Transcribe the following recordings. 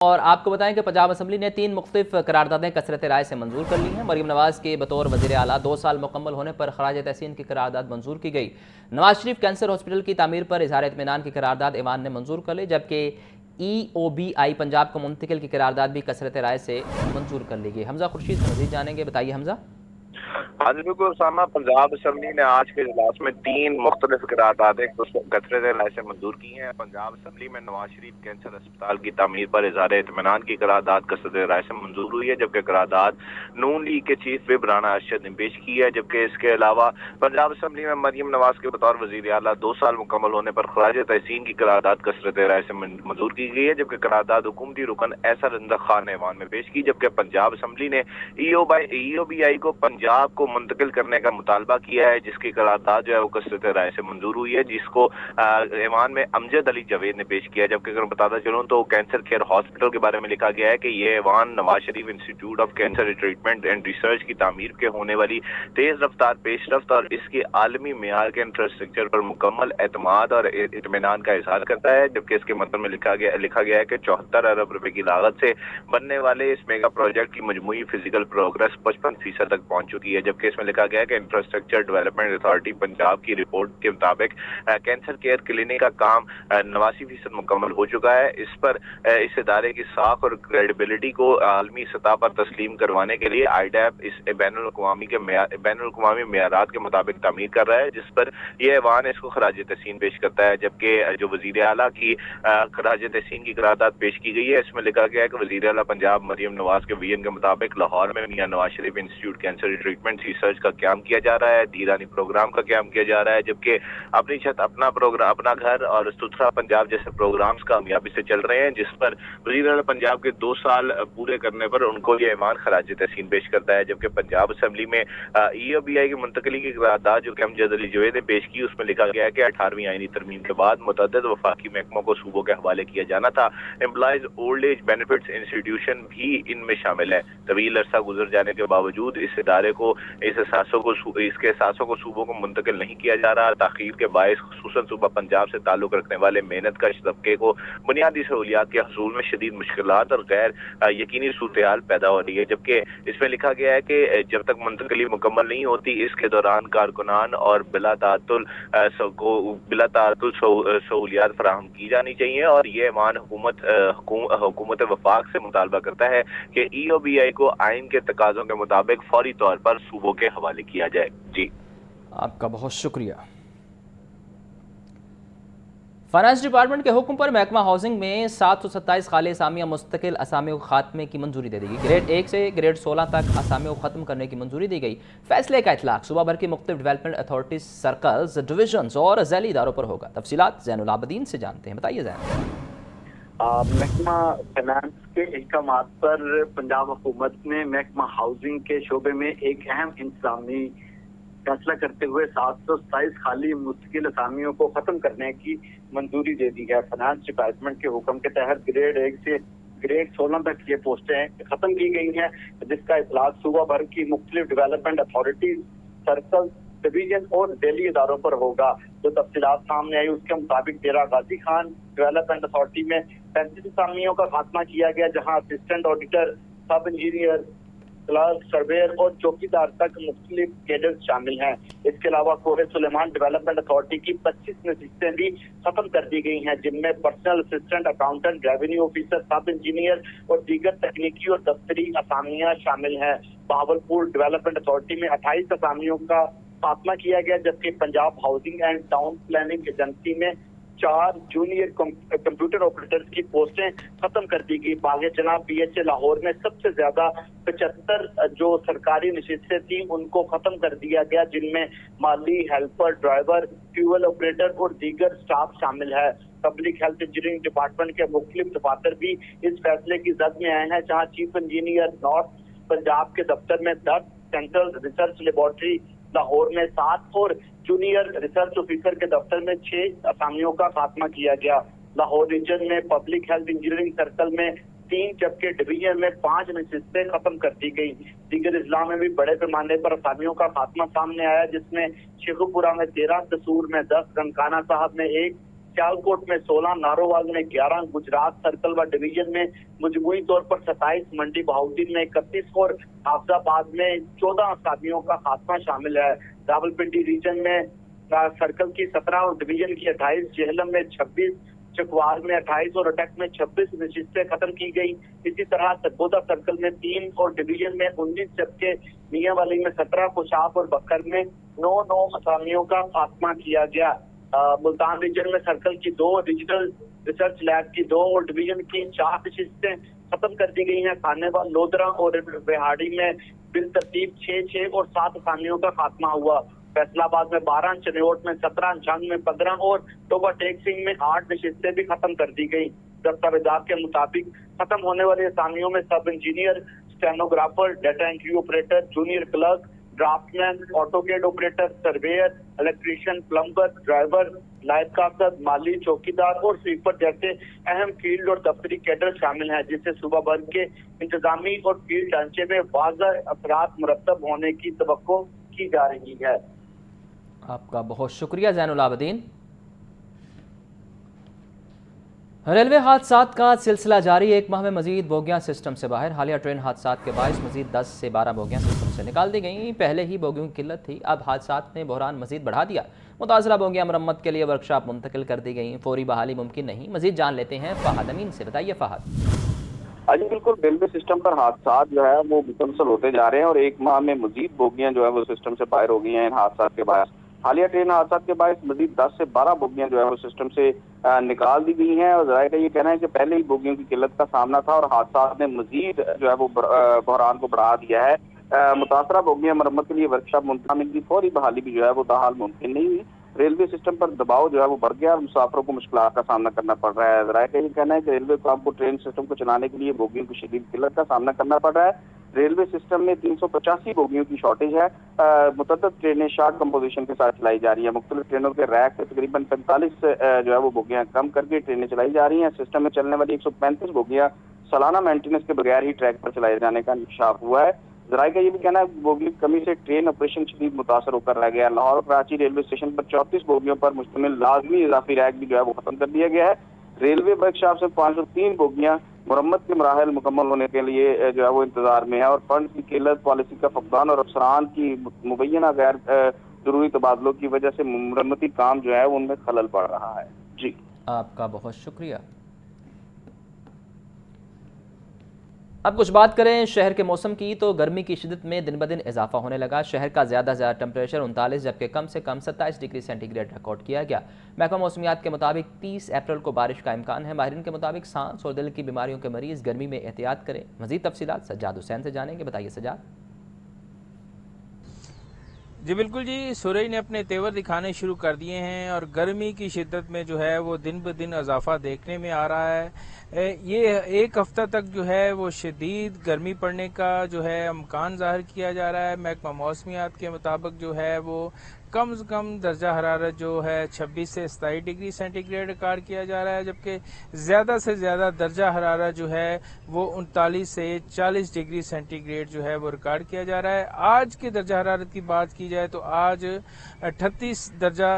اور آپ کو بتائیں کہ پنجاب اسمبلی نے 3 مختلف قراردادیں کثرت رائے سے منظور کر لی ہیں۔ مریم نواز کے بطور وزیر اعلیٰ 2 سال مکمل ہونے پر خراج تحسین کی قرارداد منظور کی گئی۔ نواز شریف کینسر ہاسپٹل کی تعمیر پر اظہار اطمینان کی قرارداد ایوان نے منظور کر لی، جبکہ EOBI پنجاب کو منتقل کی قرارداد بھی کثرت رائے سے منظور کر لی گئی۔ حمزہ خورشید سے مزید جانیں گے، بتائیے حمزہ۔ بالکل اسامہ، پنجاب اسمبلی نے آج کے اجلاس میں 3 مختلف قراردادیں کثرت رائے سے منظور کی ہیں۔ پنجاب اسمبلی میں نواز شریف کینسر اسپتال کی تعمیر پر اظہار اطمینان کی قرارداد کثرت رائے سے منظور ہوئی ہے، جبکہ قرارداد نون لیگ کے چیف وپ رانا ارشد نے پیش کی ہے۔ جبکہ اس کے علاوہ پنجاب اسمبلی میں مریم نواز کے بطور وزیر اعلیٰ 2 سال مکمل ہونے پر خراج تحسین کی قرارداد کثرت رائے سے منظور کی گئی ہے، جبکہ قرارداد حکومتی رکن ایسر رندق خان نے ایوان میں پیش کی، جبکہ پنجاب اسمبلی نے EOBI کو پنجاب کو منتقل کرنے کا مطالبہ کیا ہے، جس کی قرارداد جو ہے وہ کثرت رائے سے منظور ہوئی ہے، جس کو ایوان میں امجد علی جاوید نے پیش کیا ہے۔ جبکہ اگر بتاتا چلوں تو کینسر کیئر ہاسپٹل کے بارے میں لکھا گیا ہے کہ یہ ایوان Nawaz Sharif institute of cancer treatment and research کی تعمیر کے ہونے والی تیز رفتار پیش رفت اور اس کی عالمی معیار کے انفراسٹرکچر پر مکمل اعتماد اور اطمینان کا اظہار کرتا ہے۔ جبکہ اس کے متن میں لکھا گیا ہے کہ 74 ارب روپے کی لاگت سے بننے والے اس میگا پروجیکٹ کی مجموعی فزیکل پروگرس 55% تک پہنچ چکی ہے۔ جبکہ اس میں لکھا گیا ہے کہ انفراسٹرکچر ڈیولپمنٹ اتھارٹی پنجاب کی رپورٹ کے مطابق کینسر کیئر کلینک کا کام 89% مکمل ہو چکا ہے۔ اس پر اس ادارے کی ساکھ اور کریڈیبلٹی کو عالمی سطح پر تسلیم کروانے کے لیے IDAP اس بین الاقوامی معیارات کے مطابق تعمیر کر رہا ہے، جس پر یہ ایوان اس کو خراج تحسین پیش کرتا ہے۔ جبکہ جو وزیر اعلیٰ کی خراج تحسین کی قرارداد پیش کی گئی ہے، اس میں لکھا گیا ہے کہ وزیر اعلیٰ پنجاب مریم نواز کے ویژن کے مطابق لاہور میں Mian Nawaz Sharif institute cancer treatment research کا قیام کیا جا رہا ہے، دھیرانی پروگرام کا قیام کیا جا رہا ہے۔ جبکہ اپنی چھت اپنا پروگرام اپنا گھر اور ستھرا پنجاب جیسے پروگرامز کامیابی سے چل رہے ہیں، جس پر وزیر اعلیٰ پنجاب کے 2 سال پورے کرنے پر ان کو یہ ایوان خراج تحسین پیش کرتا ہے۔ جبکہ پنجاب اسمبلی میں EOBI کی منتقلی کی قرارداد جو کہ امجد علی جاوید نے پیش کی، اس میں لکھا گیا ہے کہ 18ویں آئینی ترمیم کے بعد متعدد وفاقی محکموں کو صوبوں کے حوالے کیا جانا تھا۔ Employees old age benefits institution بھی ان میں شامل ہے۔ طویل عرصہ گزر جانے کے باوجود اس ادارے کو اس کے اثاثوں کو صوبوں کو منتقل نہیں کیا جا رہا۔ تاخیر کے باعث خصوصاً صوبہ پنجاب سے تعلق رکھنے والے محنت کش طبقے کو بنیادی سہولیات کے حصول میں شدید مشکلات اور غیر یقینی صورتحال پیدا ہو رہی ہے۔ جبکہ اس میں لکھا گیا ہے کہ جب تک منتقلی مکمل نہیں ہوتی، اس کے دوران کارکنان اور بلا تعطل سہولیات فراہم کی جانی چاہیے۔ اور یہ ایوان حکومت وفاق سے مطالبہ کرتا ہے کہ EOBI کو آئین کے تقاضوں کے مطابق فوری طور پر صوبوں کے حوالے کیا جائے۔ جی آپ کا بہت شکریہ۔ فائنانس ڈپارٹمنٹ کے حکم پر محکمہ ہاؤسنگ میں 727 خالی اسامیہ مستقل اسامیوں کو خاتمے کی منظوری دے دی گئی۔ گریڈ 1 سے گریڈ 16 تک اسامیوں کو ختم کرنے کی منظوری دی گئی۔ فیصلے کا اطلاق صوبہ بھر کی مختلف ڈیولپمنٹ اتھارٹیز، سرکلز، ڈویژنز اور ذیلی اداروں پر ہوگا۔ تفصیلات زین العابدین سے جانتے ہیں، بتائیے زین۔ محکمہ فائنانس کے احکامات پر پنجاب حکومت نے محکمہ ہاؤسنگ کے شعبے میں ایک اہم انتظامی فیصلہ کرتے ہوئے 727 خالی مستقل اسامیوں کو ختم کرنے کی منظوری دے دی ہے۔ فائنانس ڈپارٹمنٹ کے حکم کے تحت گریڈ 1 سے گریڈ 16 تک یہ پوسٹیں ختم کی گئی ہیں، جس کا اطلاق صوبہ بھر کی مختلف ڈیولپمنٹ اتھارٹیز، سرکل، ڈویژن اور ذیلی اداروں پر ہوگا۔ جو تفصیلات سامنے آئی اس کے مطابق ڈیرہ غازی خان ڈیولپمنٹ اتھارٹی میں 35 اسامیوں کا خاتمہ کیا گیا، جہاں اسسٹنٹ آڈیٹر، سب انجینئر، کلرک، سرویئر اور چوکیدار تک مختلف کیڈرز شامل ہیں۔ اس کے علاوہ کوہ سلیمان ڈیولپمنٹ اتھارٹی کی 25 نشستیں بھی ختم کر دی گئی ہیں، جن میں personal assistant, accountant, revenue officer, sub engineer اور دیگر تکنیکی اور دفتری اسامیاں شامل ہیں۔ بہاولپور ڈیولپمنٹ اتھارٹی میں 28 اسامیوں کا خاتمہ کیا گیا، جبکہ Punjab housing and town planning agency میں 4 جونیئر کمپیوٹر آپریٹرز کی پوسٹیں ختم کر دی گئی۔ باغ جناب BHA لاہور میں سب سے زیادہ 75 جو سرکاری نشستیں تھیں ان کو ختم کر دیا گیا، جن میں مالی، ہیلپر، ڈرائیور، فیول آپریٹر اور دیگر سٹاف شامل ہے۔ پبلک ہیلتھ انجینئرنگ ڈپارٹمنٹ کے مختلف دفاتر بھی اس فیصلے کی زد میں آئے ہیں، جہاں چیف انجینئر نارتھ پنجاب کے دفتر میں 10، سینٹرل ریسرچ لیبارٹری لاہور میں 7 اور جونیئر ریسرچ آفیسر کے دفتر میں 6 اسامیوں کا خاتمہ کیا گیا۔ لاہور ریجن میں پبلک ہیلتھ انجینئرنگ سرکل میں 3 جبکہ ڈویژن میں 5 نشستیں ختم کر دی گئی۔ دیگر اضلاع میں بھی بڑے پیمانے پر اسامیوں کا خاتمہ سامنے آیا، جس میں شیخوپورہ میں 13، دسور میں 10، رنکانہ صاحب میں 1، सियालकोट में 16, नारोवाल में 11, गुजरात सर्कल व डिवीजन में मजमूई तौर पर 27, मंडी बहाउद्दीन में 31 और हाफजाबाद में 14 आसामियों का खात्मा शामिल है। रावलपिंडी रीजन में सर्कल की 17 और डिवीजन की 28, जेहलम में 26, चकवाल में 28 और अटक में 26 नशिस्तें खत्म की गई। इसी तरह सरगोदा सर्कल में 3 और डिवीजन में 19, जबकि मियांवाली में 17, कुशाफ और बकर में 9 असामियों का खात्मा किया गया। मुल्तान रीजन में सर्कल की 2, रीजनल रिसर्च लैब की 2 और डिवीजन की 4 नशिस्तें खत्म कर दी गई हैं। खानेवाल, लोधरा और बिहाड़ी में बिल तरतीब 6 और 7 असामियों का खात्मा हुआ। फैसलाबाद में 12, चनियोट में 17, झंग में 15 और टोबा टेक सिंह में 8 नशिस्तें भी खत्म कर दी गई। दस्तावेजात के मुताबिक खत्म होने वाले असामियों में sub engineer, stenographer, data entry operator, junior clerk, draftsman, AutoCAD operator, surveyor, electrician, plumber, driver, नायब कासद, माली, चौकीदार और स्वीपर जैसे अहम फील्ड और दफ्तरी कैडर शामिल हैं, जिससे सूबा भर के इंतजामी और फील्ड ढांचे में वाज़ह असरात मुरतब होने की तवक्को की जा रही है। आपका बहुत शुक्रिया ज़ैनुल आबदीन। रेलवे हादसात का सिलसिला जारी, एक माह में मजीद बोगियां सिस्टम से बाहर। हालिया ट्रेन हादसात के बायस मजीद 10 से 12 बोगियां सिस्टम से निकाल दी गई। पहले ही बोगियों की किल्लत थी, अब हादसात ने बहरान मजीद बढ़ा दिया। मुतासरा बोगियां मरम्मत के लिए वर्कशॉप मुंतकिल कर दी गई। फौरी बहाली मुमकिन नहीं। मजीद जान लेते हैं फहद अमीन से। बताइए फहद। जी बिल्कुल, रेलवे सिस्टम पर हादसात जो है वो मुसलसल होते जा रहे हैं और एक माह में मजीद बोगियां जो है वो सिस्टम से बाहर हो गई हैं इन हादसात के बायस। हालिया ट्रेन हादसात के बायस मजीद 10 से 12 बोगियां जो है वो सिस्टम से निकाल दी गई हैं और ज़ाहिर है ये कहना है कि पहले ही बोगियों की किल्लत का सामना था और हादसात ने मजीद जो है वो बहरान को बढ़ा दिया है। मुतासरा बोगियां मरम्मत के लिए वर्कशॉप मुंतकिल की फौरी बहाली भी जो है वो ताहाल मुमकिन नहीं हुई। रेलवे सिस्टम पर दबाव जो है वो बढ़ गया और मुसाफिरों को मुश्किलात का सामना करना पड़ रहा है। ज़राए का ये कहना है कि रेलवे को आपको ट्रेन सिस्टम को चलाने के लिए बोगियों की शदीद किल्लत का सामना करना पड़ रहा है। रेलवे सिस्टम में 385 बोगियों की शॉर्टेज है। मुतअद्दिद ट्रेनें शार्ट कंपोजिशन के साथ चलाई जा रही है। मुख्तलिफ ट्रेनों के रैक से तकरीबन 45 जो है वो बोगियां कम करके ट्रेनें चलाई जा रही हैं। सिस्टम में चलने वाली 135 बोगियां सालाना मेंटेनेंस के बगैर ही ट्रैक पर चलाए जाने का इंकशाफ हुआ है। ज़राए का ये भी कहना है बोगी की कमी से ट्रेन ऑपरेशन शदीद मुतासर होकर रह गया। लाहौर कराची रेलवे स्टेशन पर 34 बोगियों पर मुश्तमिल लाजमी इजाफी रैक भी जो है वो खत्म कर दिया गया है। रेलवे वर्कशॉप से 503 बोगियां मुरम्मत के मराहल मुकम्मल होने के लिए जो है वो इंतजार में है और फंड की किल्लत, पॉलिसी का फकदान और अफसरान की मुबैना गैर जरूरी तबादलों की वजह से मुरम्मती काम जो है उनमें खलल पड़ रहा है। जी आपका बहुत शुक्रिया। अब कुछ बात करें शहर के मौसम की, तो गर्मी की शिद्दत में दिन ब दिन इजाफा होने लगा। शहर का ज़्यादा से ज़्यादा टेम्परेचर 39 जबकि कम से कम 27 डिग्री सेंटीग्रेड रिकॉर्ड किया गया। महकमा मौसमियात के मुताबिक 30 अप्रैल को बारिश का इम्कान है। माहिरीन के मुताबिक सांस और दिल की बीमारियों के मरीज़ गर्मी में एहतियात करें। मज़ीद तफसीलात सज्जाद हुसैन से जानेंगे। बताइए सज्जाद। जी बिल्कुल जी, सूरज ने अपने तेवर दिखाने शुरू कर दिए हैं और गर्मी की शिद्दत में जो है वो दिन ब दिन इजाफा देखने में आ रहा है। ये एक हफ्ता तक जो है वो शदीद गर्मी पड़ने का जो है इम्कान जाहिर किया जा रहा है। महकमा मौसमियात के मुताबिक जो है वो कम से कम दर्जा हरारत जो है 26 से 27 डिग्री सेंटीग्रेड रिकॉर्ड किया जा रहा है, जबकि ज़्यादा से ज़्यादा दर्जा हरारत जो है वो 39 से 40 डिग्री सेंटीग्रेड जो है वो रिकॉर्ड किया जा रहा है। आज के दर्जा हरारत की बात की जाए तो आज 38 दर्जा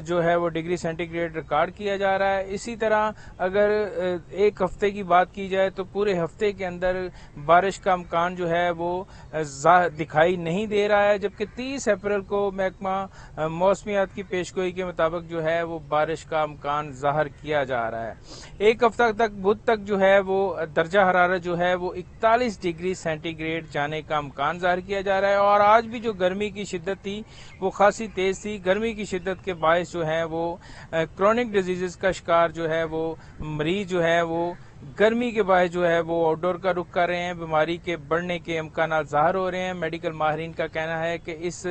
जो है वो डिग्री सेंटीग्रेड रिकॉर्ड किया जा रहा है। इसी तरह अगर एक हफ्ते की बात की जाए तो पूरे हफ्ते के अंदर बारिश का इम्कान जो है वो दिखाई नहीं दे रहा है, जबकि 30 अप्रैल को महकमा मौसमियात की पेशगोई के मुताबिक जो है वो बारिश का इम्कान जाहिर किया जा रहा है। एक हफ्ता तक बुध तक जो है वो दर्जा हरारत जो है वो 41 डिग्री सेंटीग्रेड जाने का इम्कान जाहिर किया जा रहा है। और आज भी जो गर्मी की शिद्दत थी वो खासी तेज थी। गर्मी की शिद्दत के बायस जो है वो क्रोनिक डिजीजेस का शिकार जो है वो मरीज जो है वो गर्मी के बायस जो है वो आउटडोर का रुख कर रहे हैं। बीमारी के बढ़ने के इम्कान ज़ाहिर हो रहे हैं। मेडिकल माहिरीन का कहना है कि इस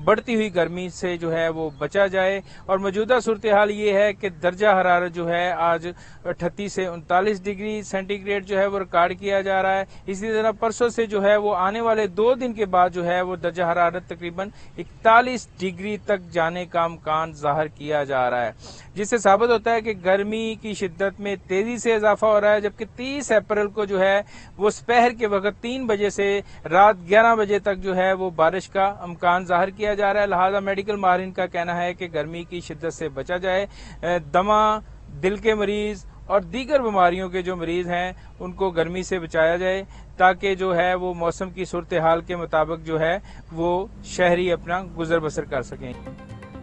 बढ़ती हुई गर्मी से जो है वो बचा जाए। और मौजूदा सूरत हाल ये है कि दर्जा हरारत जो है आज 38 से 39 डिग्री सेंटीग्रेड जो है वो रिकॉर्ड किया जा रहा है। इसी तरह परसों से जो है वो आने वाले 2 दिन के बाद जो है वो दर्जा हरारत तकरीबन 41 डिग्री तक जाने का इम्कान जाहिर किया जा रहा है, जिससे साबित होता है कि गर्मी की शिद्दत में तेजी से इजाफा हो रहा है। रहा है, जबकि 30 अप्रैल को जो है वो दोपहर के वक्त 3 बजे से रात 11 बजे तक जो है वो बारिश का इम्कान जाहिर किया जा रहा है। लिहाजा मेडिकल माहिरीन का कहना है कि गर्मी की शिद्दत से बचा जाए, दमा, दिल के मरीज और दीगर बीमारियों के जो मरीज हैं उनको गर्मी से बचाया जाए, ताकि जो है वो मौसम की सूरत हाल के मुताबिक जो है वो शहरी अपना गुजर बसर कर सकें।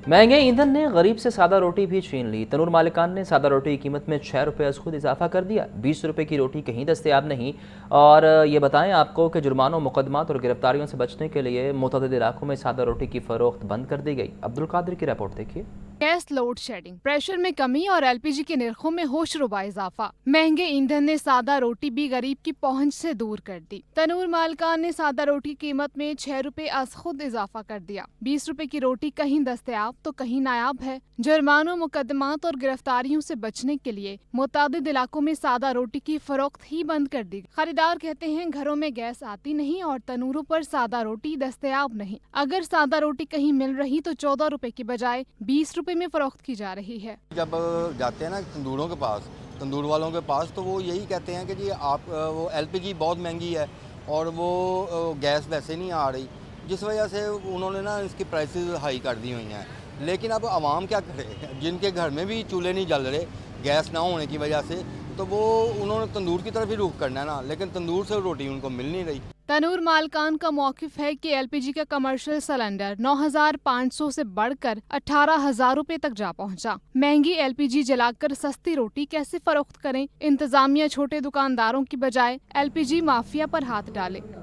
महंगे ईंधन ने गरीब से सादा रोटी भी छीन ली। तनूर मालिकान ने सादा रोटी की कीमत में 6 रुपये अज खुद इजाफा कर दिया। 20 रुपये की रोटी कहीं दस्तयाब नहीं। और ये बताएं आपको कि जुर्मानों, मुकदमात और गिरफ्तारियों से बचने के लिए मुतअद्दिद इलाकों में सादा रोटी की फरोख्त बंद कर दी गई। अब्दुल कादिर की रिपोर्ट देखिए। गैस लोड शेडिंग, प्रेशर में कमी और एलपीजी के निर्खों में होशरुबा इजाफा। महंगे ईंधन ने सादा रोटी भी गरीब की पहुंच से दूर कर दी। तनूर मालिकान ने सादा रोटी की कीमत में 6 रुपये अज खुद इजाफा कर दिया। 20 रुपए की रोटी कहीं दस्तयाब तो कहीं नायाब है। जुर्मानों, मुकदमात और गिरफ्तारियों से बचने के लिए मुतादिद इलाकों में सादा रोटी की फरोख्त ही बंद कर दी। खरीदार कहते हैं घरों में गैस आती नहीं और तनूरों पर सादा रोटी दस्तयाब नहीं। अगर सादा रोटी कहीं मिल रही तो 14 रुपए की बजाय 20 रुपए में फरोख्त की जा रही है। जब जाते हैं ना तंदूरों के पास, तंदूर वालों के पास, तो वो यही कहते हैं कि जी आप वो एलपीजी बहुत महंगी है और वो गैस वैसे नहीं आ रही, जिस वजह से उन्होंने ना इसकी प्राइसेस हाई कर दी हुई हैं। लेकिन अब आवाम क्या करे, जिनके घर में भी चूल्हे नहीं जल रहे गैस ना होने की वजह से, तो वो उन्होंने तंदूर की तरफ ही रुख करना है ना, लेकिन तंदूर से रोटी उनको मिल नहीं रही। तनूर मालिकान का मौक़िफ़ है कि एलपीजी का कमर्शियल सिलेंडर 9,500 से बढ़कर 18,000 रुपए तक जा पहुंचा। महंगी एलपीजी जलाकर सस्ती रोटी कैसे फरोख्त करें? इंतजामिया छोटे दुकानदारों की बजाय एलपीजी माफिया पर हाथ डाले।